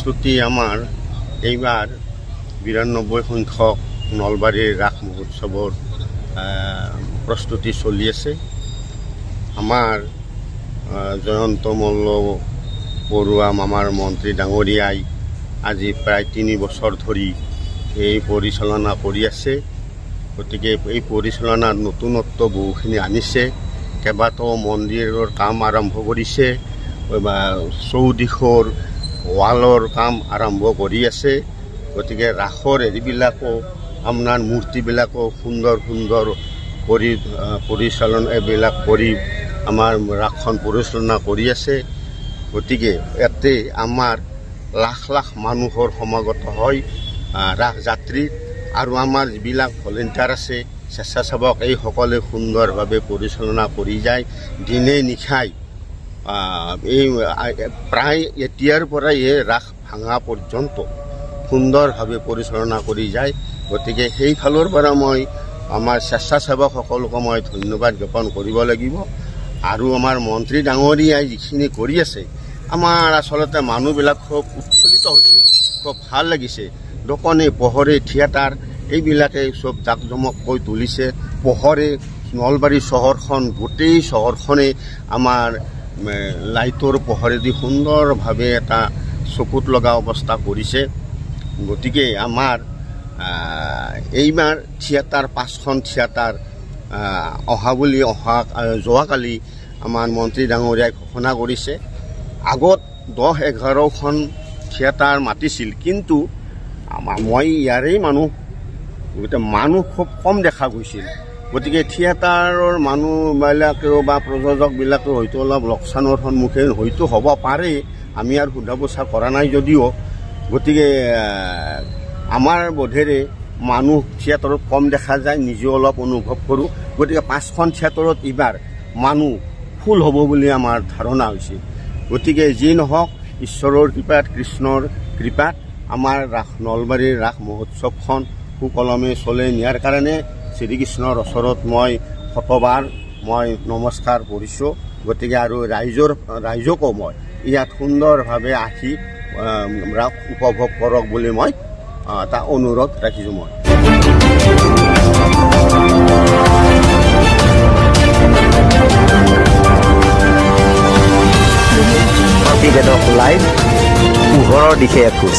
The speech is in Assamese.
প্ৰস্তুতি আমাৰ এইবাৰ ৯২ সংখ্যক নলবাৰীৰ ৰাস মহোৎসৱৰ প্ৰস্তুতি চলি আছে। আমাৰ জয়ন্ত মল্ল বৰুৱা মামাৰ মন্ত্ৰী ডাঙৰীয়াই আজি প্ৰায় ৩ বছৰ ধৰি এই পৰিচালনা কৰি আছে। গতিকে এই পৰিচালনাত নতুনত্ব বহুখিনি আনিছে। কেইবাটাও মন্দিৰৰ কাম আৰম্ভ কৰিছে, চৌদিশৰ ৱালৰ কাম আৰম্ভ কৰি আছে। গতিকে ৰাসৰ হেৰিবিলাকো আপোনাৰ মূৰ্তিবিলাকো সুন্দৰ সুন্দৰ কৰি পৰিচালনা এইবিলাক কৰি আমাৰ ৰাসখন পৰিচালনা কৰি আছে। গতিকে ইয়াতে আমাৰ লাখ লাখ মানুহৰ সমাগত হয় ৰাস যাত্ৰী, আৰু আমাৰ যিবিলাক ভলেণ্টিয়াৰ আছে স্বেচ্ছাসেৱক এইসকলে সুন্দৰভাৱে পৰিচালনা কৰি যায়। দিনে নিশাই এই প্ৰায় এতিয়াৰ পৰাই এই ৰাস ভাঙা পৰ্যন্ত সুন্দৰভাৱে পৰিচালনা কৰি যায়। গতিকে সেইফালৰ পৰা মই আমাৰ স্বেচ্ছাসেৱকসকলকো মই ধন্যবাদ জ্ঞাপন কৰিব লাগিব। আৰু আমাৰ মন্ত্ৰী ডাঙৰীয়াই যিখিনি কৰি আছে, আমাৰ আচলতে মানুহবিলাক খুব উৎফুল্লিত হৈছে, খুব ভাল লাগিছে। দোকানে পোহৰে থিয়েটাৰ এইবিলাকে চব জাকজমককৈ তুলিছে। পোহৰে নলবাৰী চহৰখন, গোটেই চহৰখনে আমাৰ লাইটৰ পোহৰেদি সুন্দৰভাৱে এটা চকুত লগা অৱস্থা কৰিছে। গতিকে আমাৰ এইবাৰ থিয়েটাৰ 5খন থিয়েটাৰ যোৱাকালি আমাৰ মন্ত্ৰী ডাঙৰীয়াই ঘোষণা কৰিছে। আগত 10-11খন থিয়েটাৰ মাতিছিল, কিন্তু মই ইয়াৰেই মানুহ খুব কম দেখা গৈছিল। গতিকে থিয়েটাৰৰ মানুহবিলাকেও বা প্ৰযোজকবিলাকেও হয়তো অলপ লোকচানৰ সন্মুখীন হয়তো হ'ব পাৰে, আমি আৰু সোধা পোছা কৰা নাই যদিও। গতিকে আমাৰ বোধেৰে মানুহ থিয়েটাৰত কম দেখা যায়, নিজেও অলপ অনুভৱ কৰোঁ। গতিকে 5খন থিয়েটাৰত এইবাৰ মানুহ ফুল হ'ব বুলি আমাৰ ধাৰণা হৈছে। গতিকে যি নহওক, ঈশ্বৰৰ কৃপাত, কৃষ্ণৰ কৃপাত আমাৰ নলবাৰীৰ ৰাস মহোৎসৱখন সুকলমে চলাই নিয়াৰ কাৰণে শ্ৰীকৃষ্ণৰ ওচৰত মই শতবাৰ নমস্কাৰ কৰিছোঁ। গতিকে আৰু ৰাইজকো মই ইয়াত সুন্দৰভাৱে আহি ৰাস উপভোগ কৰক বুলি মই এটা অনুৰোধ ৰাখিছোঁ। মই প্ৰতিবেদক লাইভ পোহৰৰ দিশে এখোজ।